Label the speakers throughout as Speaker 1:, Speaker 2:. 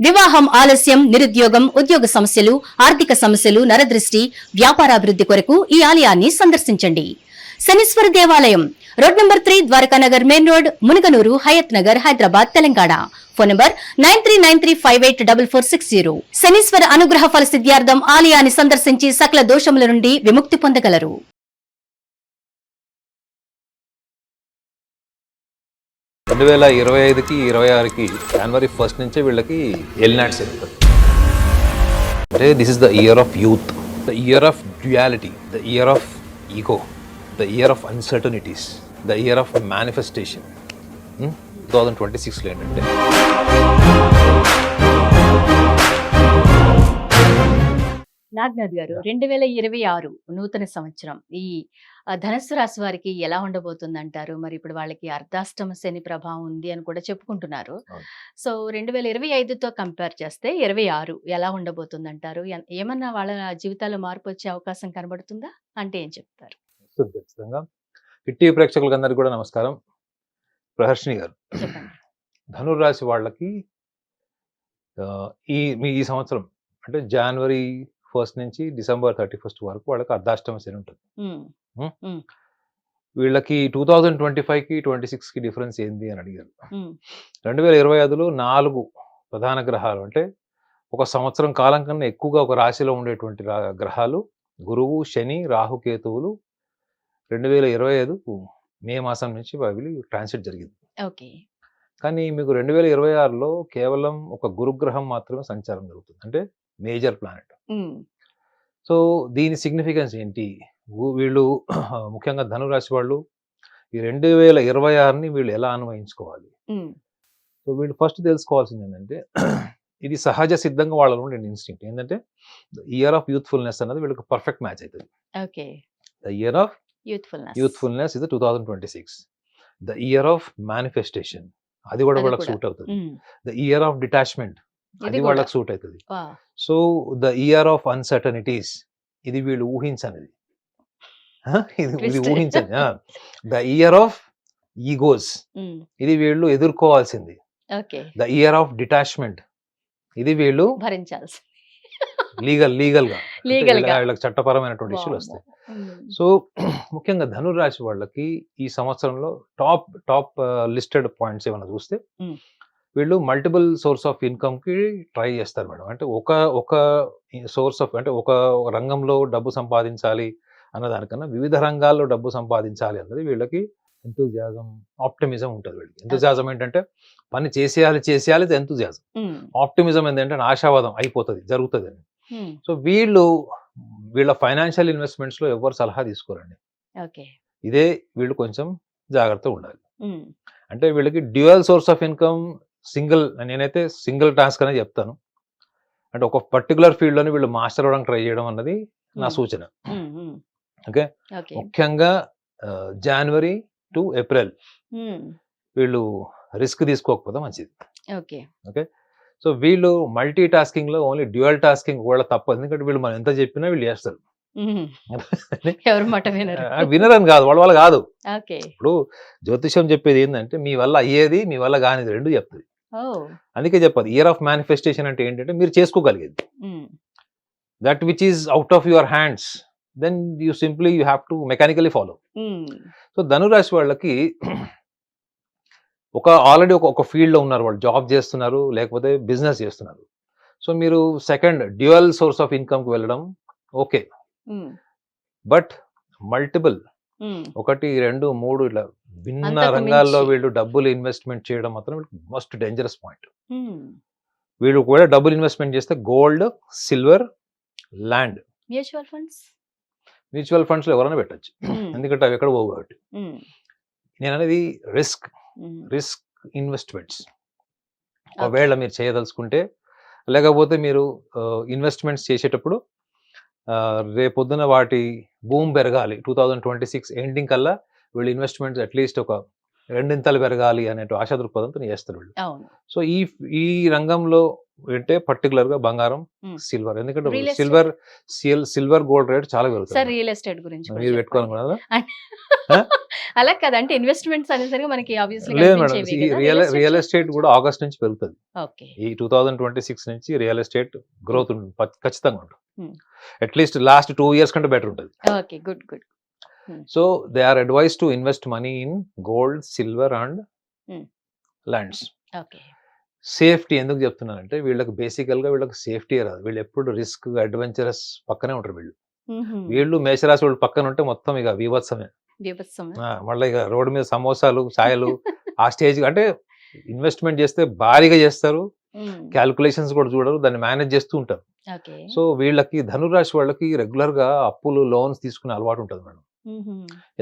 Speaker 1: వివాహం ఆలస్యం, నిరుద్యోగం, ఉద్యోగ సమస్యలు, ఆర్థిక సమస్యలు, నరదృష్టి, వ్యాపారాభివృద్ధి కొరకు ఈ ఆలయాన్ని సందర్శించండి. శనీశ్వర దేవాలయం road number 3, Dwarakanagar main road, Munuganur, Hayat Nagar, Hyderabad, Telangana. Phone number 9393584460. Shanishwara అనుగ్రహ ఫల సిద్ధ్యార్థం ఆలయాన్ని సందర్శించి సకల దోషముల నుండి విముక్తి పొందగలరు.
Speaker 2: 2025కి 26కి జనవరి 1 నుంచే వీళ్ళకి ఎల్నాట్స్ జరుగుతుంది. అంటే this is the year of youth, the year of duality, the year of ego, the year of uncertainties, the year of manifestation. 2026లో ఏంటంటే
Speaker 1: నాగనాథ్ గారు, 2026 నూతన సంవత్సరం ఈ ధనస్సు రాశి వారికి ఎలా ఉండబోతుందంటారు? మరి ఇప్పుడు వాళ్ళకి అర్ధాష్టమ శని ప్రభావం ఉంది అని కూడా చెప్పుకుంటున్నారు. సో 2025తో కంపేర్ చేస్తే 26 ఎలా ఉండబోతుందంటారు? ఏమన్నా వాళ్ళ జీవితాల్లో మార్పు వచ్చే అవకాశం కనబడుతుందా? అంటే ఏం చెప్తారు?
Speaker 2: ఖచ్చితంగా హిట్టి ప్రేక్షకులందరికీ కూడా నమస్కారం. ప్రహర్షిణి గారు,
Speaker 1: చెప్పండి.
Speaker 2: ధనుర్రాశి వాళ్ళకి ఈ సంవత్సరం అంటే జనవరి 1 నుంచి డిసెంబర్ 31 వరకు వాళ్ళకి అర్ధాష్టమ శని ఉంటుంది. వీళ్ళకి 2025కి 26కి డిఫరెన్స్ ఏంది అని అడిగారు. 2025లో 4 ప్రధాన గ్రహాలు, అంటే ఒక సంవత్సరం కాలం కన్నా ఎక్కువగా ఒక రాశిలో ఉండేటువంటి గ్రహాలు గురువు, శని, రాహుకేతువులు 2025 మే మాసం నుంచి వీళ్ళు ట్రాన్సిట్ జరిగింది. కానీ మీకు 2026లో కేవలం ఒక గురుగ్రహం మాత్రమే సంచారం జరుగుతుంది, అంటే మేజర్ ప్లానెట్. సో దీని సిగ్నిఫికెన్స్ ఏంటి? వీళ్ళు ముఖ్యంగా ధనురాశి వాళ్ళు ఈ 2026ని వీళ్ళు ఎలా అన్వయించుకోవాలి? సో వీళ్ళు ఫస్ట్ తెలుసుకోవాల్సింది ఏంటంటే, ఇది సహజ సిద్ధంగా వాళ్ళలో ఉండే ఇన్స్టింక్ట్ ఏంటంటే ఇయర్ ఆఫ్ యూత్ఫుల్నెస్ అన్నది వీళ్ళకి పర్ఫెక్ట్ మ్యాచ్ అవుతుంది. ద ఇయర్ ఆఫ్ యూత్ఫుల్నెస్ ఇది 2026. ద ఇయర్ ఆఫ్ మేనిఫెస్టేషన్ అది కూడా వాళ్ళకి సూట్ అవుతుంది. ద ఇయర్ ఆఫ్ డిటాచ్మెంట్ అది వాళ్ళకి సూట్ అవుతుంది. So the year of uncertainties ఇది వీళ్ళు ఊహించనిది, ఇది ఊహించండి. ద ఇయర్ ఆఫ్ ఈగోస్ ఇది వీళ్ళు ఎదుర్కోవాల్సింది. ద ఇయర్ ఆఫ్ డిటాచ్మెంట్ ఇది వీళ్ళు భరించాల్సి లీగల్ గా వీళ్ళకి చట్టపరమైనటువంటి ఇష్యూలు వస్తాయి. సో ముఖ్యంగా ధనురాశి వాళ్ళకి ఈ సంవత్సరంలో టాప్ లిస్టెడ్ పాయింట్స్ ఏమైనా చూస్తే, వీళ్ళు మల్టిపుల్ సోర్స్ ఆఫ్ ఇన్కమ్ కి ట్రై చేస్తారు మేడం. అంటే ఒక సోర్స్ ఆఫ్, అంటే ఒక రంగంలో డబ్బు సంపాదించాలి అన్నదానికన్నా వివిధ రంగాల్లో డబ్బు సంపాదించాలి అన్నది వీళ్ళకి ఎంతూజియాజం, ఆప్టిమిజం ఉంటుంది వీళ్ళకి. ఎంతూజియాజం ఏంటంటే పని చేసేయాలి ఎంతూజియాజం. ఆప్టిమిజం ఏంటంటే ఆశావాదం అయిపోతుంది, జరుగుతుంది అని. సో వీళ్ళ ఫైనాన్షియల్ ఇన్వెస్ట్మెంట్స్ లో ఎవరు సలహా తీసుకోరండి. ఇదే వీళ్ళు కొంచెం జాగ్రత్తగా ఉండాలి. అంటే వీళ్ళకి డ్యూయల్ సోర్స్ ఆఫ్ ఇన్కమ్, నేనైతే సింగిల్ టాస్క్ అనేది చెప్తాను. అంటే ఒక పర్టికులర్ ఫీల్డ్ లోని వీళ్ళు మాస్టర్ అవ్వడానికి ట్రై చేయడం అన్నది నా సూచన. ఓకే, ముఖ్యంగా జనవరి టు ఏప్రిల్ వీళ్ళు రిస్క్ తీసుకోకపోతే మంచిది. ఓకే, సో వీళ్ళు మల్టీ టాస్కింగ్ లో ఓన్లీ డ్యూయల్ టాస్కింగ్ కూడా తప్పదు. ఎందుకంటే వీళ్ళు మనం ఎంత చెప్పినా వీళ్ళు చేస్తారు. వినరని కాదు, వాళ్ళ కాదు. ఇప్పుడు జ్యోతిషం చెప్పేది ఏంటంటే మీ వల్ల అయ్యేది, మీ వల్ల కానిది రెండు చెప్తుంది. అందుకే చెప్పదు ఇయర్ ఆఫ్ మేనిఫెస్టేషన్ అంటే ఏంటంటే మీరు చేసుకోగలిగేది. That which is out of your hands, then you simply you have to mechanically follow. So ధనురాశి వాళ్ళకి ఆల్రెడీ ఒక ఫీల్డ్ లో ఉన్నారు, వాళ్ళు జాబ్ చేస్తున్నారు లేకపోతే బిజినెస్ చేస్తున్నారు. సో మీరు second dual source of income కి వెళ్ళడం ఓకే, బట్ మల్టిపుల్ 1, 2, 3 ఇట్లా భిన్న రంగాల్లో వీళ్ళు డబ్బులు ఇన్వెస్ట్మెంట్ చేయడం మాత్రం మస్ట్ డేంజరస్ పాయింట్. వీళ్ళు కూడా డబ్బులు ఇన్వెస్ట్మెంట్ చేస్తే gold, silver, land, mutual funds లో ఎవరైనా పెట్టచ్చు, ఎందుకంటే అవి ఎక్కడ పోవు కాబట్టి. నేను అనేది రిస్క్ ఇన్వెస్ట్మెంట్స్ ఒకవేళ మీరు చేయదలుచుకుంటే, లేకపోతే మీరు ఇన్వెస్ట్మెంట్స్ చేసేటప్పుడు రేపొద్దున వాటి భూమి పెరగాలి, 2026 ఎండింగ్ కల్లా వీళ్ళు ఇన్వెస్ట్మెంట్స్ అట్లీస్ట్ ఒక 2 ఇంతలు పెరగాలి అనే ఆశా దృక్పథంతో చేస్తారు వీళ్ళు. సో ఈ రంగంలో అంటే పర్టికులర్ గా బంగారం,
Speaker 1: Hmm.
Speaker 2: సిల్వర్. ఎందుకంటే
Speaker 1: Real estate?
Speaker 2: Silver gold rate చాలా
Speaker 1: సార్
Speaker 2: పెరుగుతుంది.
Speaker 1: రియల్ ఎస్టేట్ గురించి కూడా
Speaker 2: మీరు
Speaker 1: చెప్పండి.
Speaker 2: పెట్టుకోవాలనుకున్నారా?
Speaker 1: అంటే అలా కదా, అంటే ఇన్వెస్ట్మెంట్స్ అనేసరికి మనకి ఆబ్వియస్లీ
Speaker 2: లేదు మేడం,
Speaker 1: కనిపించేవి కదా,
Speaker 2: రియల్ ఎస్టేట్ కూడా ఆగస్ట్ నుంచి పెరుగుతుంది.
Speaker 1: ఓకే.
Speaker 2: ఈ 2026 నుంచి రియల్ ఎస్టేట్ గ్రోత్ ఖచ్చితంగా ఉంటుంది.
Speaker 1: Hmm.
Speaker 2: అట్లీస్ట్ లాస్ట్ 2 years కంటే బెటర్ ఉంటుంది.
Speaker 1: Okay, good good.
Speaker 2: So they are advise to invest money in gold, silver and
Speaker 1: Hmm.
Speaker 2: Lands.
Speaker 1: Okay.
Speaker 2: Safety ఎందుకు చెప్తున్నానంటే వీళ్ళకి బేసికల్ గా వీళ్ళకి సేఫ్టీ రాదు. వీళ్ళు ఎప్పుడు రిస్క్, అడ్వెంచరస్ పక్కనే ఉంటారు. వీళ్ళు మేషరాశి వాళ్ళు పక్కన ఉంటే మొత్తం ఇక వివత్సమే. మళ్ళీ ఇక రోడ్డు మీద సమోసాలు, ఛాయలు ఆ స్టేజ్. అంటే ఇన్వెస్ట్మెంట్ చేస్తే భారీగా చేస్తారు, క్యాల్కులేషన్స్ కూడా చూడరు, దాన్ని మేనేజ్ చేస్తూ ఉంటారు. సో వీళ్ళకి ధనురాశి వాళ్ళకి రెగ్యులర్ గా అప్పులు, లోన్స్ తీసుకునే అలవాటు ఉంటుంది మేడం.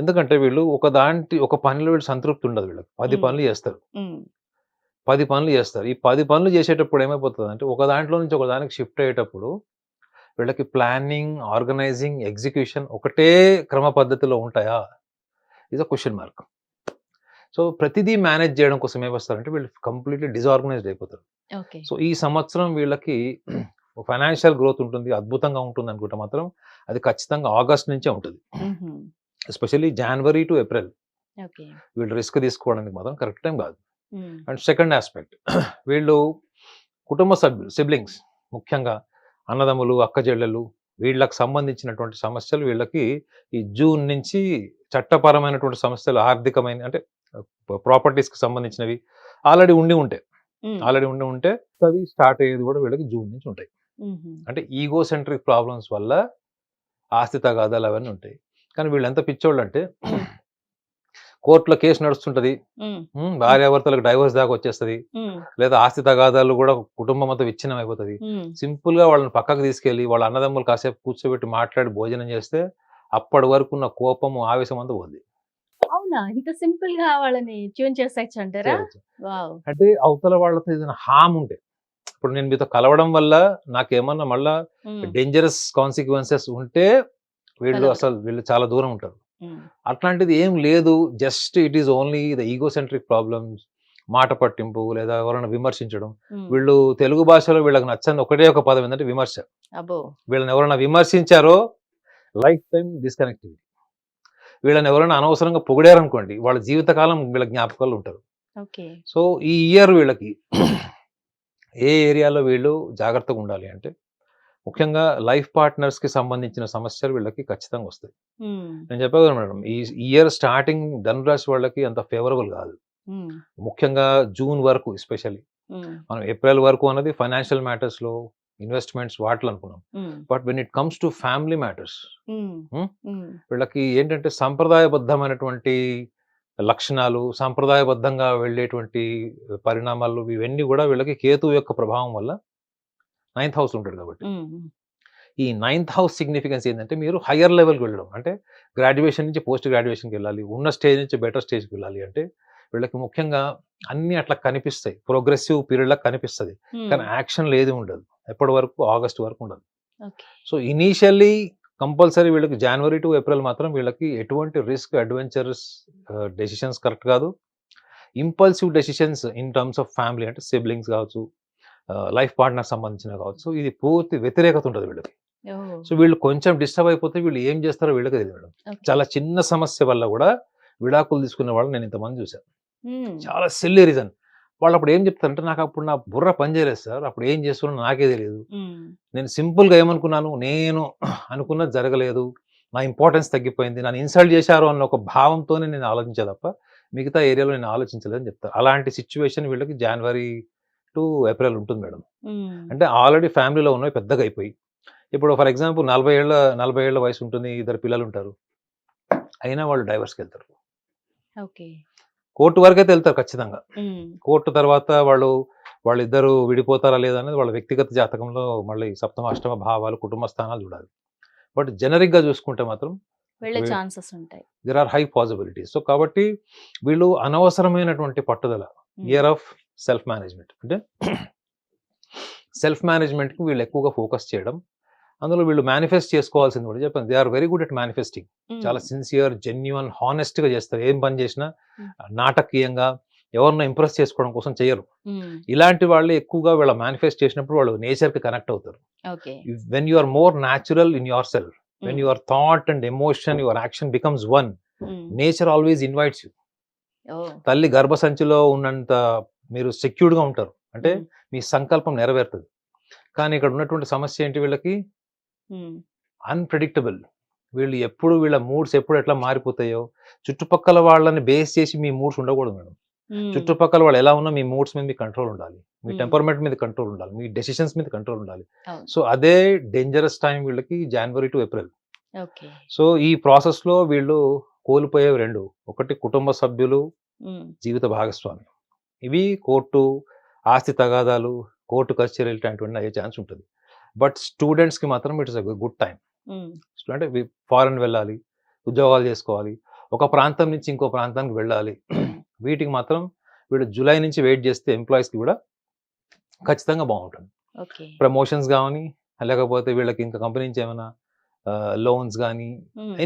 Speaker 2: ఎందుకంటే వీళ్ళు ఒక పనిలో వీళ్ళు సంతృప్తి ఉండదు. వీళ్ళకి 10 పనులు చేస్తారు. 10 పనులు చేస్తారు. ఈ 10 పనులు చేసేటప్పుడు ఏమైపోతుంది అంటే ఒక దాంట్లో నుంచి ఒక దానికి షిఫ్ట్ అయ్యేటప్పుడు వీళ్ళకి ప్లానింగ్, ఆర్గనైజింగ్, ఎగ్జిక్యూషన్ ఒకటే క్రమ పద్ధతిలో ఉంటాయా? ఇది క్వశ్చన్ మార్క్. సో ప్రతిదీ మేనేజ్ చేయడం కోసం ఏమొస్తారంటే వీళ్ళు కంప్లీట్లీ డిజార్గనైజ్డ్ అయిపోతారు. సో ఈ సంవత్సరం వీళ్ళకి ఫైనాన్షియల్ గ్రోత్ ఉంటుంది, అద్భుతంగా ఉంటుంది అనుకుంటే మాత్రం అది ఖచ్చితంగా ఆగస్ట్ నుంచే ఉంటుంది. ఎస్పెషల్లీ జనవరి టు ఏప్రిల్ వీళ్ళు రిస్క్ తీసుకోవడానికి మాత్రం కరెక్ట్ టైం కాదు. అండ్ సెకండ్ ఆస్పెక్ట్, వీళ్ళు కుటుంబ సభ్యులు, సిబ్లింగ్స్, ముఖ్యంగా అన్నదమ్ములు, అక్క చెల్లెలు, వీళ్ళకి సంబంధించినటువంటి సమస్యలు వీళ్ళకి ఈ జూన్ నుంచి చట్టపరమైనటువంటి సమస్యలు, ఆర్థికమైన అంటే ప్రాపర్టీస్కి సంబంధించినవి ఆల్రెడీ ఉండి ఉంటే అవి స్టార్ట్ అయ్యేది కూడా వీళ్ళకి జూన్ నుంచి ఉంటాయి. అంటే ఈగో సెంట్రిక్ ప్రాబ్లమ్స్ వల్ల ఆస్తి తగాదాలు అవన్నీ ఉంటాయి. కానీ వీళ్ళు ఎంత పిచ్చోళ్ళు అంటే కోర్టులో కేసు నడుస్తుంటది, భార్యాభర్తలకు డైవర్స్ దాకా వచ్చేస్తుంది, లేదా ఆస్తి తగాదాలు కూడా కుటుంబం అంతా విచ్ఛిన్నం అయిపోతుంది. సింపుల్ గా వాళ్ళని పక్కకు తీసుకెళ్లి వాళ్ళ అన్నదమ్ములు కాసేపు కూర్చోబెట్టి మాట్లాడి భోజనం చేస్తే అప్పటి వరకు ఉన్న కోపము, ఆవేశం అంతా పోద్ది.
Speaker 1: అవునా, ఇంత సింపుల్ గా వాళ్ళని ట్యూన్ చేసేయచ్చు అంటారా?
Speaker 2: అంటే అవతల వాళ్ళతో ఏదైనా హామ్ ఉంటే, ఇప్పుడు నేను మీతో కలవడం వల్ల నాకేమన్నా మళ్ళా డేంజరస్ కాన్సిక్వెన్సెస్ ఉంటే వీళ్ళు చాలా దూరం ఉంటారు. అట్లాంటిది ఏం లేదు, just it is only the egocentric problems, మాట పట్టింపు లేదా ఎవరైనా విమర్శించడం. వీళ్ళు తెలుగు భాషలో వీళ్ళకి నచ్చని ఒకటే ఒక పదం ఏంటంటే విమర్శ. వీళ్ళని ఎవరైనా విమర్శించారో లైఫ్ టైం డిస్కనెక్టివిటీ. వీళ్ళని ఎవరైనా అనవసరంగా పొగిడారనుకోండి వాళ్ళ జీవితకాలం వీళ్ళ జ్ఞాపకాలు ఉంటారు. సో ఈ ఇయర్ వీళ్ళకి ఏ ఏరియాలో వీళ్ళు జాగ్రత్తగా ఉండాలి అంటే ముఖ్యంగా లైఫ్ పార్ట్నర్స్ కి సంబంధించిన సమస్యలు వీళ్ళకి ఖచ్చితంగా వస్తాయి. నేను చెప్పగలను మేడం, ఈ ఇయర్ స్టార్టింగ్ ధనురాశి వాళ్ళకి అంత ఫేవరబుల్ కాదు. ముఖ్యంగా జూన్ వరకు, ఎస్పెషల్లీ మనం ఏప్రిల్ వరకు అన్నది ఫైనాన్షియల్ మ్యాటర్స్ లో, ఇన్వెస్ట్మెంట్స్ వాటిలో అనుకున్నాం. But when it comes to family matters వీళ్ళకి ఏంటంటే సంప్రదాయబద్ధమైనటువంటి లక్షణాలు, సాంప్రదాయబద్ధంగా వెళ్ళేటువంటి పరిణామాలు ఇవన్నీ కూడా వీళ్ళకి కేతువు యొక్క ప్రభావం వల్ల 9th హౌస్ ఉంటాడు కాబట్టి. ఈ 9th హౌస్ సిగ్నిఫికెన్స్ ఏంటంటే మీరు హయ్యర్ లెవెల్కి వెళ్ళడం, అంటే గ్రాడ్యుయేషన్ నుంచి పోస్ట్ గ్రాడ్యుయేషన్కి వెళ్ళాలి, ఉన్న స్టేజ్ నుంచి బెటర్ స్టేజ్కి వెళ్ళాలి అంటే వీళ్ళకి ముఖ్యంగా అన్ని అట్లా కనిపిస్తాయి, ప్రోగ్రెసివ్ పీరియడ్ లా కనిపిస్తుంది. కానీ యాక్షన్ ఏది ఉండదు ఎప్పటి వరకు, ఆగస్ట్ వరకు ఉండదు. సో ఇనీషియల్లీ కంపల్సరీ వీళ్ళకి జనవరి టు ఏప్రిల్ మాత్రం వీళ్ళకి ఎటువంటి రిస్క్, అడ్వెంచరస్ డెసిషన్స్ కరెక్ట్ కాదు. Impulsive decisions in terms of family, అంటే సిబ్లింగ్స్ కావచ్చు, లైఫ్ పార్ట్నర్ సంబంధించిన కావచ్చు, ఇది పూర్తి వ్యతిరేకత ఉంటుంది వీళ్ళకి. సో వీళ్ళు కొంచెం డిస్టర్బ్ అయిపోతే వీళ్ళు ఏం చేస్తారో వీళ్ళకి తెలియదు మేడం. చాలా చిన్న సమస్య వల్ల కూడా విడాకులు తీసుకునే వాళ్ళు నేను ఇంతమంది చూశాను. చాలా సిల్లీ రీజన్. వాళ్ళు అప్పుడు ఏం చెప్తారంటే నాకు అప్పుడు నా బుర్ర పని చేయలేదు సార్, అప్పుడు ఏం చేస్తున్నానో నాకే తెలియదు, నేను సింపుల్గా ఏమనుకున్నాను, నేను అనుకున్నది జరగలేదు, నా ఇంపార్టెన్స్ తగ్గిపోయింది, నన్ను ఇన్సల్ట్ చేశారు అన్న ఒక భావంతోనే నేను ఆలోచించా తప్ప మిగతా ఏరియాలో నేను ఆలోచించలేదని చెప్తాను. అలాంటి సిచ్యువేషన్ వీళ్ళకి జనవరి టు ఏప్రిల్ ఉంటుంది మేడం. అంటే ఆల్రెడీ ఫ్యామిలీలో ఉన్నవి పెద్దగా అయిపోయి, ఇప్పుడు ఫర్ ఎగ్జాంపుల్ 40 ఏళ్ల వయసు ఉంటుంది, 2 పిల్లలు ఉంటారు, అయినా వాళ్ళు డైవర్స్కి వెళ్తారు. కోర్టు వరకైతే వెళ్తారు ఖచ్చితంగా. కోర్టు తర్వాత వాళ్ళిద్దరు విడిపోతారా లేదా అనేది వాళ్ళ వ్యక్తిగత జాతకంలో మళ్ళీ సప్తమ, అష్టమ భావాలు, కుటుంబ స్థానాలు చూడాలి. బట్ జనరిక్ గా చూసుకుంటే మాత్రం there are high possibilities. So కాబట్టి వీళ్ళు అనవసరమైనటువంటి పట్టుదల, ఇయర్ ఆఫ్ సెల్ఫ్ మేనేజ్మెంట్, అంటే సెల్ఫ్ మేనేజ్మెంట్ కి వీళ్ళు ఎక్కువగా ఫోకస్ చేయడం. అందులో వీళ్ళు మేనిఫెస్ట్ చేసుకోవాల్సింది కూడా చెప్పాను, they are very good at manifesting. చాలా సిన్సియర్, జెన్యున్, హానెస్ట్ గా చేస్తారు. ఏం పని చేసినా నాటకీయంగా, ఎవరినో ఇంప్రెస్ చేసుకోవడం కోసం చేయరు. ఇలాంటి వాళ్ళు ఎక్కువగా వీళ్ళ మేనిఫెస్ట్ చేసినప్పుడు వాళ్ళు నేచర్కి కనెక్ట్ అవుతారు.
Speaker 1: Okay.
Speaker 2: When you are more natural in your self, when your thought and emotion, your action becomes one, nature always invites you. తల్లి గర్భసంచిలో ఉన్నంత మీరు సెక్యూర్డ్గా ఉంటారు, అంటే మీ సంకల్పం నెరవేరుతుంది. కానీ ఇక్కడ ఉన్నటువంటి సమస్య ఏంటి, వీళ్ళకి అన్ప్రెడిక్టబుల్. వీళ్ళు ఎప్పుడు వీళ్ళ మూడ్స్ ఎప్పుడు ఎట్లా మారిపోతాయో, చుట్టుపక్కల వాళ్ళని బేస్ చేసి మీ మూడ్స్ ఉండకూడదు మేడం. చుట్టుపక్కల వాళ్ళు ఎలా ఉన్నా మీ మూడ్స్ మీద మీ కంట్రోల్ ఉండాలి, మీ టెంపర్మెంట్ మీద కంట్రోల్ ఉండాలి, మీ డెసిషన్స్ మీద కంట్రోల్ ఉండాలి. సో అదే డేంజరస్ టైం వీళ్ళకి, జనవరి టు ఏప్రిల్. సో ఈ ప్రాసెస్ లో వీళ్ళు కోల్పోయేవి రెండు, ఒకటి కుటుంబ సభ్యులు, జీవిత భాగస్వామి. ఇవి కోర్టు, ఆస్తి తగాదాలు, కోర్టు కచేరీలు ఇలాంటివన్నీ అయ్యే ఛాన్స్ ఉంటుంది. బట్ స్టూడెంట్స్కి మాత్రం ఇట్స్ గుడ్ టైం. అంటే ఫారెన్ వెళ్ళాలి, ఉద్యోగాలు చేసుకోవాలి, ఒక ప్రాంతం నుంచి ఇంకో ప్రాంతానికి వెళ్ళాలి, వీటికి మాత్రం వీళ్ళు జూలై నుంచి వెయిట్ చేస్తే ఎంప్లాయీస్కి కూడా ఖచ్చితంగా బాగుంటుంది. ప్రమోషన్స్ కానీ, లేకపోతే వీళ్ళకి ఇంకా కంపెనీ నుంచి ఏమైనా లోన్స్ కానీ,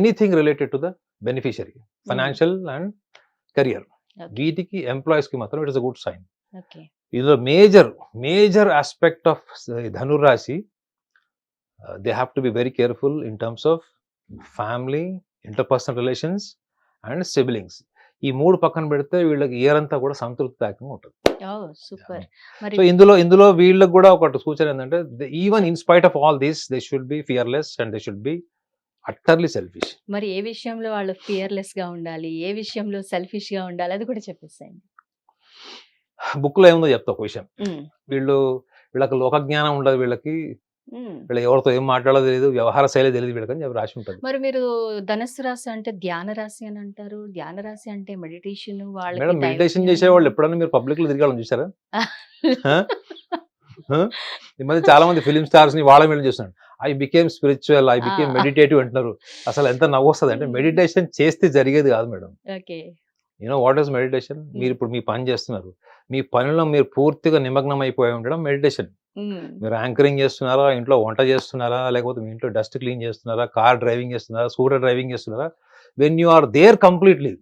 Speaker 2: anything related to the beneficiary, financial and career, వీటికి ఎంప్లాయీస్కి మాత్రం it is a good sign. ఇందులో మేజర్ ఆస్పెక్ట్ ఆఫ్ ధనురాశి, they have to be very careful in terms of family, interpersonal relations and siblings. ఈ మూడు పక్కన పెడితే వీళ్ళకి ఇయర్ అంతా కూడా సంతృప్తిదాయకంగా ఉంటుంది. సో ఇందులో వీళ్ళకి కూడా ఒక సూచన ఏంటంటే, even in spite of all this, they should be fearless and they should be utterly selfish.
Speaker 1: మరి ఏ విషయంలో వాళ్ళు ఫియర్లెస్ గా ఉండాలి, ఏ విషయంలో సెల్ఫిష్ గా ఉండాలి, అది కూడా చెప్పేసేయండి.
Speaker 2: బుక్ లో ఏముందో చెప్తా ఒక విషయం. వీళ్ళకి లోక జ్ఞానం ఉండదు, వీళ్ళకి ఎవరితో ఏం మాట్లాడదో తెలియదు, వ్యవహార శైలి తెలియదు వీళ్ళకని చెప్పి రాసి ఉంటుంది.
Speaker 1: మరి మీరు ధనుస్సు రాశి అంటే ధ్యాన రాశి అని అంటారు, ధ్యాన రాశి అంటే మెడిటేషన్.
Speaker 2: మేడం మెడిటేషన్ చేసేవాళ్ళు ఎప్పుడన్నా మీరు పబ్లిక్ లో తిరగాలని చూసారా? ఈ మధ్య చాలా మంది ఫిలిం స్టార్స్ ని వాళ్ళ మీద చూస్తున్నాడు, I became spiritual, I became meditative అంటున్నారు. అసలు ఎంత నవ్వు వస్తుంది అంటే, మెడిటేషన్ చేస్తే జరిగేది కాదు madam. You know what is meditation? మీరు ఇప్పుడు మీ పని చేస్తున్నారు, మీ పనిలో మీరు పూర్తిగా నిమగ్నం అయిపోయి ఉండడం మెడిటేషన్. మీరు యాంకరింగ్ చేస్తున్నారా, ఇంట్లో వంట చేస్తున్నారా, లేకపోతే మీ ఇంట్లో డస్ట్ క్లీన్ చేస్తున్నారా, కార్ డ్రైవింగ్ చేస్తున్నారా, స్కూటర్ డ్రైవింగ్ చేస్తున్నారా, when you are there completely,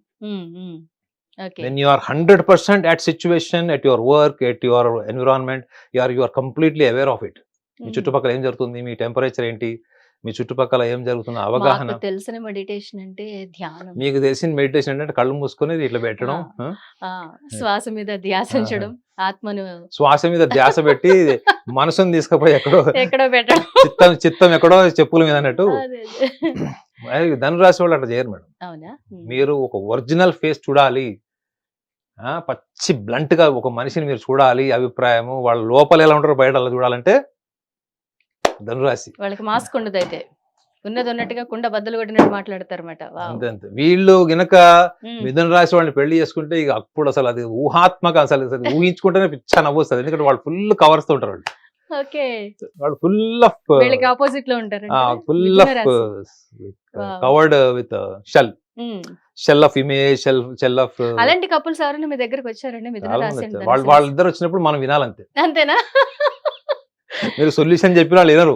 Speaker 2: when you are 100% at situation, at your work, at your environment, you are completely aware of it. మీ చుట్టుపక్కల ఏం జరుగుతుంది, మీ టెంపరేచర్ ఏంటి, మీ చుట్టుపక్కల ఏం జరుగుతుందో అవగాహన.
Speaker 1: తెలిసిన మెడిటేషన్ అంటే ధ్యానం.
Speaker 2: మీకు తెలిసిన మెడిటేషన్ అంటే కళ్ళు మూసుకొని ఇట్లా పెట్టడం,
Speaker 1: శ్వాస మీద ధ్యాస ఉంచడం, ఆత్మను
Speaker 2: శ్వాస మీద ధ్యాస పెట్టి మనసుని తీసుకుపోయి ఎక్కడో
Speaker 1: పెట్టడం,
Speaker 2: చిత్తం ఎక్కడో చెప్పుల మీద అన్నట్టు. ధనురాశి వాళ్ళు అట్లా చేయరు మేడం.
Speaker 1: అవునా?
Speaker 2: మీరు ఒక ఒరిజినల్ ఫేస్ చూడాలి, పచ్చి బ్లంట్ గా ఒక మనిషిని మీరు చూడాలి, అభిప్రాయము, వాళ్ళ లోపల ఎలా ఉంటారో బయట అలా చూడాలంటే ధనురాశి
Speaker 1: వాళ్ళకి మాస్క్ ఉండదు. అయితే ఉన్నది ఉన్నట్టుగా కుండ బద్దలు కొట్టినట్టు మాట్లాడతారన్నమాట.
Speaker 2: అంతే. వీళ్ళు గనక మిథున రాశి వాళ్ళని పెళ్లి చేసుకుంటే ఇక అప్పుడు అసలు అది ఊహాత్మక, అసలు ఊహించుకుంటేనే పిచ్చా నవ్వుస్తుంది. ఎందుకంటే వాళ్ళు ఫుల్ కవర్స్ తో ఉంటారు. వాళ్ళు ఫుల్ ఆఫ్
Speaker 1: ఆపోజిట్ లో ఉంటారు,
Speaker 2: full of covered with shell of image, shell of.
Speaker 1: అలాంటి కపుల్స్ ఎవరైనా మీ దగ్గరకు వచ్చారండి మిథున రాశి?
Speaker 2: వాళ్ళిద్దరు వచ్చినప్పుడు మనం వినాలంతే.
Speaker 1: అంతేనా?
Speaker 2: మీరు సొల్యూషన్ చెప్పిన వాళ్ళు వినరు,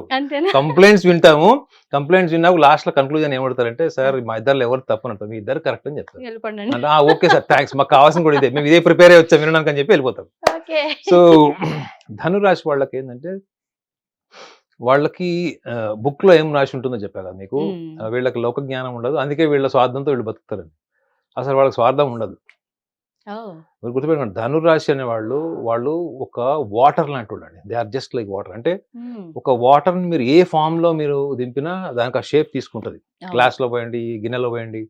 Speaker 2: కంప్లైంట్స్ వింటాము. కంప్లైంట్స్ విన్నాక లాస్ట్ లో కన్క్లూజన్ ఏమంటారంటే, సార్ మా ఇద్దరు ఎవరు తప్పు అంటారు, మీ ఇద్దరు కరెక్ట్ అని చెప్తారు. ఓకే సార్, థ్యాంక్స్, మాకు కావాల్సిన కూడా ఇదే, మేము ఇదే ప్రిపేర్ అయ్యి వచ్చాం వినడానికి అని చెప్పి వెళ్ళిపోతాం. సో ధనురాశి వాళ్ళకి ఏంటంటే, వాళ్ళకి బుక్ లో ఏం రాసి ఉంటుందో చెప్పా కదా మీకు, వీళ్ళకి లోక జ్ఞానం ఉండదు, అందుకే వీళ్ళ స్వార్థంతో వీళ్ళు బతుకుతారండి. అసలు వాళ్ళకి స్వార్థం ఉండదు. మీరు గుర్తుపెట్టుకోండి, ధనురాశి అనే వాళ్ళు ఒక వాటర్ లాంటి వాళ్ళండి. They are just like water. అంటే ఒక వాటర్ ని మీరు ఏ ఫామ్ లో మీరు దింపినా దానికి ఆ షేప్ తీసుకుంటది. గ్లాస్ లో పోయండి, గిన్నెలో పోయండి,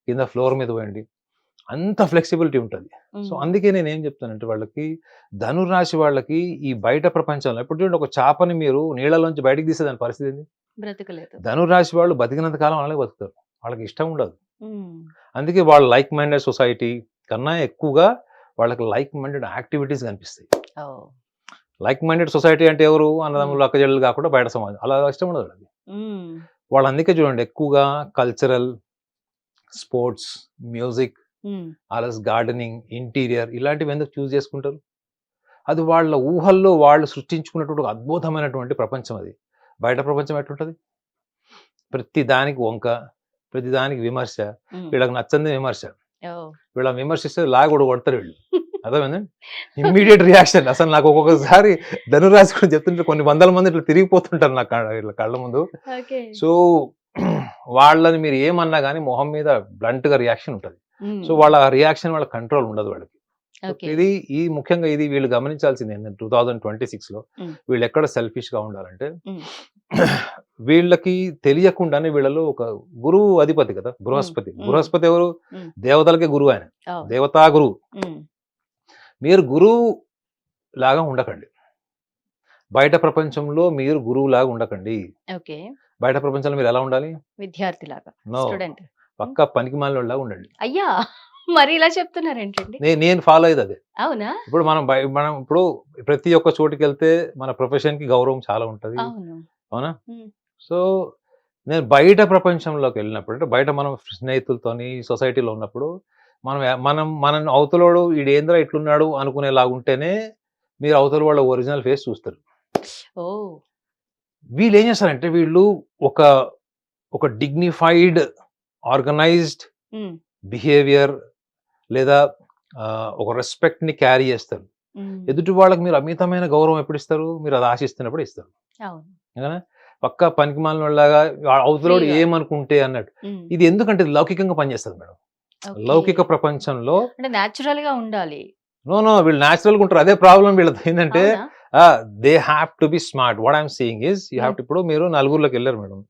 Speaker 2: కింద ఫ్లోర్ మీద పోయండి, అంత ఫ్లెక్సిబిలిటీ ఉంటుంది. సో అందుకే నేను ఏం చెప్తానంటే, వాళ్ళకి ధనురాశి వాళ్ళకి ఈ బయట ప్రపంచంలో ఇప్పుడు చూడండి, ఒక చేపని మీరు నీళ్ళలోంచి బయటకు తీసే దాని పరిస్థితి ఏంది?
Speaker 1: బ్రతకలేదు.
Speaker 2: ధనురాశి వాళ్ళు బతికినంత కాలం అలాగే బతుకుతారు, వాళ్ళకి ఇష్టం ఉండదు. అందుకే వాళ్ళు లైక్ మైండెడ్ సొసైటీ కన్నా ఎక్కువగా వాళ్ళకి లైక్ మైండెడ్ యాక్టివిటీస్ కనిపిస్తాయి. లైక్ మైండెడ్ సొసైటీ అంటే ఎవరు? అన్నదమ్ములు, అక్కజల్లు కాకుండా బయట సమాజం, అలా ఇష్టం ఉండదు వాళ్ళకి. వాళ్ళు అందుకే చూడండి, ఎక్కువగా cultural, sports, music, also gardening, interior, ఇలాంటివి ఎందుకు చూస్ చేసుకుంటారు? అది వాళ్ళ ఊహల్లో వాళ్ళు సృష్టించుకున్నటువంటి అద్భుతమైనటువంటి ప్రపంచం. అది బయట ప్రపంచం ఎట్లుంటది? ప్రతి దానికి వంక, ప్రతి దానికి విమర్శ, వీళ్ళకి నచ్చంది విమర్శ. వీళ్ళ విమర్శిస్తే లాగొడు కొడతారు వీళ్ళు. అర్థమైందండి, ఇమ్మీడియట్ రియాక్షన్. అసలు నాకు ఒక్కొక్కసారి ధనురాశి గురించి చెప్తుంటే కొన్ని వందల మంది ఇట్లా తిరిగిపోతుంటారు నా ఇట్లా కళ్ళ ముందు.
Speaker 1: ఓకే.
Speaker 2: సో వాళ్ళని మీరు ఏమన్నా కానీ మొహం మీద బ్లంట్ గా రియాక్షన్ ఉంటుంది. సో వాళ్ళ రియాక్షన్ వాళ్ళ కంట్రోల్ ఉండదు వాళ్ళకి.
Speaker 1: ఓకే.
Speaker 2: ఇది ముఖ్యంగా ఇది వీళ్ళు గమనించాల్సింది ఏంటంటే 2026 లో వీళ్ళు ఎక్కడ సెల్ఫిష్ గా ఉండాలంటే, వీళ్ళకి తెలియకుండానే వీళ్ళలో ఒక గురువు అధిపతి కదా, బృహస్పతి. బృహస్పతి ఎవరు? దేవతలకే గురువు ఆయన, దేవతా గురువు. మీరు గురువు లాగా ఉండకండి, బయట ప్రపంచంలో మీరు గురువు లాగా ఉండకండి.
Speaker 1: ఓకే.
Speaker 2: బయట ప్రపంచంలో మీరు ఎలా ఉండాలి?
Speaker 1: విద్యార్థి లాగా, స్టూడెంట్.
Speaker 2: పక్కా పనికి మాలినోళ్ళలాగా ఉండండి.
Speaker 1: అయ్యా, మరి ఇలా చెప్తున్నారేంటండి?
Speaker 2: నేను ఫాలో అయ్యేది అదే.
Speaker 1: అవునా?
Speaker 2: ఇప్పుడు మనం ఇప్పుడు ప్రతి ఒక్క చోటుకి వెళ్తే మన ప్రొఫెషన్ కి గౌరవం చాలా ఉంటది, అవునా? సో నేను బయట ప్రపంచంలోకి వెళ్ళినప్పుడు, అంటే బయట మనం స్నేహితులతోని సొసైటీలో ఉన్నప్పుడు మనం అవతలోడు ఈడేంద్ర ఇట్లున్నాడు అనుకునేలాగా ఉంటేనే మీరు అవతల వాళ్ళ ఒరిజినల్ ఫేస్ చూస్తారు.
Speaker 1: ఓ,
Speaker 2: వీళ్ళు ఏం చేస్తారంటే వీళ్ళు ఒక డిగ్నిఫైడ్ ఆర్గనైజ్డ్ బిహేవియర్ లేదా ఒక రెస్పెక్ట్ ని క్యారీ చేస్తారు. ఎదుటి వాళ్ళకి మీరు అమితమైన గౌరవం ఎప్పుడు ఇస్తారు? మీరు అది ఆశిస్తున్నప్పుడు ఇస్తారు. పక్కా పనికి మాలిన వాళ్ళగా అవతలోడు ఏమనుకుంటే అన్నట్టు. ఇది ఎందుకంటే లౌకికంగా పనిచేస్తుంది మేడం. లౌకిక ప్రపంచంలో
Speaker 1: నేచురల్ గా ఉండాలి.
Speaker 2: నో వీళ్ళు న్యాచురల్ గా ఉంటారు. అదే ప్రాబ్లం వీళ్ళది ఏంటంటే, they have to B smart. What I'm saying is you have to. ఇప్పుడు మీరు నలుగురులోకి వెళ్ళారు మేడం,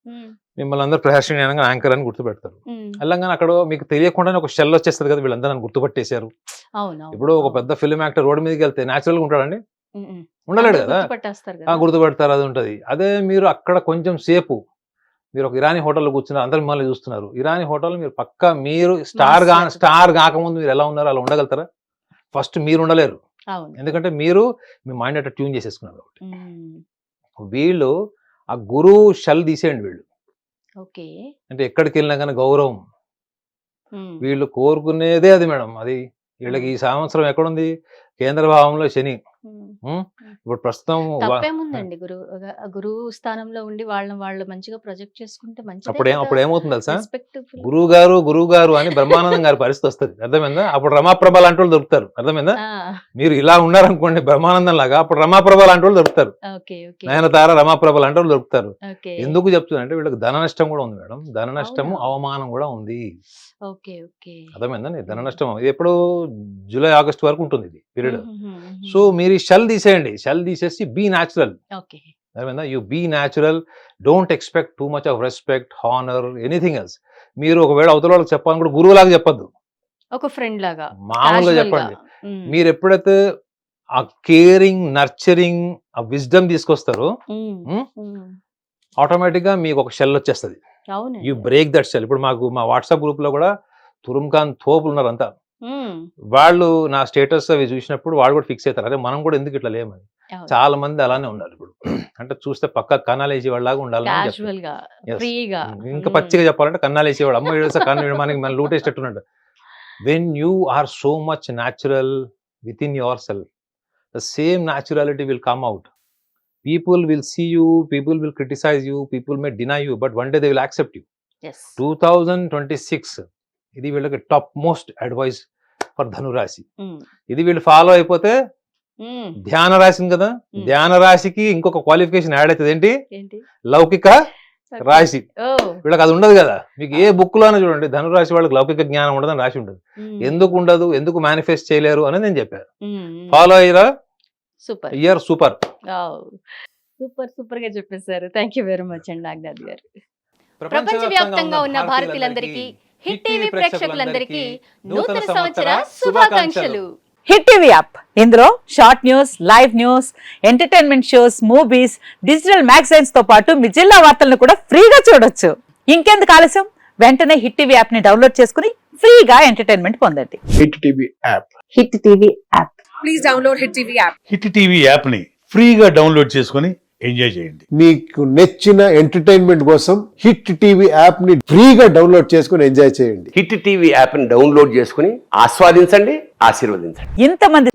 Speaker 2: మిమ్మల్ని అందరూ ప్రహర్షణ యాంకర్ అని గుర్తుపెడతారు. అలాగే అక్కడ మీకు తెలియకుండానే ఒక షెల్ వచ్చేస్తుంది కదా, వీళ్ళందరూ నన్ను గుర్తుపట్టేశారు. ఇప్పుడు ఒక పెద్ద ఫిల్మ్ యాక్టర్ రోడ్డు మీదకి వెళ్తే న్యాచురల్ గా ఉంటాడండి? ఉండలేడు కదా, గుర్తుపెడతారు. అది ఉంటది. అదే మీరు అక్కడ కొంచెం సేపు మీరు ఒక ఇరానీ హోటల్లో కూర్చున్నారు, అందరు మిమ్మల్ని చూస్తున్నారు. ఇరానీ హోటల్ మీరు పక్కా మీరు స్టార్ కాకముందు మీరు ఎలా ఉన్నారు అలా ఉండగలుగుతారా? ఫస్ట్ మీరు ఉండలేరు, ఎందుకంటే మీరు మీ మైండ్ అట్లా ట్యూన్ చేసేసుకున్నారు కాబట్టి. వీళ్ళు ఆ గురువు షెల్ తీసేయండి. వీళ్ళు అంటే ఎక్కడికి వెళ్ళినా కానీ గౌరవం, వీళ్ళు కోరుకునేదే అది మేడం. అది వీళ్ళకి ఈ సంవత్సరం ఎక్కడుంది? కేంద్ర భావంలో శని. ఇప్పుడు ప్రస్తుతం
Speaker 1: తప్పేముందండి, గురువు స్థానంలో ఉండి వాళ్ళు మంచిగా ప్రొజెక్ట్ చేసుకుంటే మంచిది.
Speaker 2: అప్పుడు ఏమవుతుంది తెలుసా? గురువు గారు అని బ్రహ్మానందం గారి పరిస్థితి వస్తుంది, అర్థమైందా? అప్పుడు రమాప్రభ లాంటి వాళ్ళు దొరుకుతారు, అర్థమైందా? మీరు ఇలా ఉన్నారనుకోండి బ్రహ్మానందం లాగా, అప్పుడు రమాప్రభ లాంటి వాళ్ళు దొరుకుతారు, నయనతార రమాప్రభ లాంటి వాళ్ళు దొరుకుతారు. ఎందుకు చెప్తున్నారంటే వీళ్ళకి ధన నష్టం కూడా ఉంది మేడం, ధన నష్టము అవమానం కూడా ఉంది. అర్థమైందండి? ధన నష్టం ఇది ఎప్పుడు జూలై ఆగస్ట్ వరకు ఉంటుంది ఇది పీరియడ్. సో మీరు షెల్ తీసేయండి, షెల్ తీసేసి బీ న్యాచురల్. అర్థమైందా? You be natural, don't expect too much of respect, honour, anything else. మీరు ఒకవేళ అవతల వాళ్ళకి చెప్పాలని కూడా గురువు లాగా చెప్పద్దు, ఒక ఫ్రెండ్ లాగా మామూలుగా చెప్పండి. మీరు ఎప్పుడైతే ఆ కేరింగ్, నర్చరింగ్, ఆ విజ్డమ్ తీసుకొస్తారో ఆటోమేటిక్ గా మీకు ఒక షెల్ వచ్చేస్తుంది. You break that shell. ఇప్పుడు మా వాట్సాప్ గ్రూప్ లో కూడా తురుమ్ఖాన్ తోపులు ఉన్నారు అంతా. వాళ్ళు నా స్టేటస్ అవి చూసినప్పుడు వాళ్ళు కూడా ఫిక్స్ అవుతారు, అరే మనం కూడా ఎందుకు ఇట్లా లేమని. చాలా మంది అలానే ఉన్నారు ఇప్పుడు. అంటే చూస్తే పక్క కన్నాలేసి వాళ్ళలాగా ఉండాలని, ఇంకా పచ్చిగా చెప్పాలంటే కన్నాలేసేవాడు. అమ్మ కన్ను మనకి మన లూటేసేటట్టున్నాడు. When you are so much natural with in your self, the same naturality will come out. People will see you, people will criticize you, people may deny you, but one day they will accept you. 2026 ఇది వీళ్ళకి top most advice for ధనురాశి. ఇది వీళ్ళు follow అయిపోతే ధ్యాన రాశి కదా, ధ్యాన రాశికి ఇంకొక క్వాలిఫికేషన్ యాడ్ అవుతుంది. ఏంటి? లౌకిక రాశి. వీళ్ళకి అది ఉండదు కదా. మీకు ఏ బుక్ లోనే చూడండి ధనురాశి వాళ్ళకి లౌకిక జ్ఞానం ఉండదని రాసి ఉంటుంది. ఎందుకు ఉండదు, ఎందుకు మేనిఫెస్ట్ చేయలేరు అనేది నేను చెప్పాను. ఫాలో అయ్యారా? సూపర్ ఇయర్, సూపర్ గా చెప్పేశారు. థ్యాంక్ యూ వెరీ మచ్ అండి నాగనాథ్ గారు. ప్రపంచ వ్యాప్తంగా ఉన్న భారతీయులందరికీ, హిట్ టీవీ ప్రేక్షకులందరికీ నూతన సంవత్సర శుభాకాంక్షలు.
Speaker 3: హిట్ టీవీ యాప్, ఇందులో short news, live news, entertainment shows, movies, digital magazines తో పాటు మీ జిల్లా వార్తలను కూడా ఫ్రీగా చూడొచ్చు. ఇంకెందుకు ఆలస్యం, వెంటనే హిట్ టీవీ యాప్ ని డౌన్లోడ్ చేసుకుని ఫ్రీగా ఎంటర్టైన్మెంట్ పొందండి.
Speaker 4: Hit TV app,
Speaker 3: hit TV app,
Speaker 5: please download hit TV app.
Speaker 4: Hit TV app ని ఫ్రీగా డౌన్లోడ్ చేసుకుని ఎంజాయ్ చేయండి.
Speaker 6: మీకు నచ్చిన ఎంటర్టైన్మెంట్ కోసం హిట్ టీవీ యాప్ ని ఫ్రీగా డౌన్లోడ్ చేసుకుని ఎంజాయ్ చేయండి.
Speaker 7: హిట్ టీవీ యాప్ ని డౌన్లోడ్ చేసుకుని ఆస్వాదించండి, ఆశీర్వదించండి.
Speaker 3: ఇంతమంది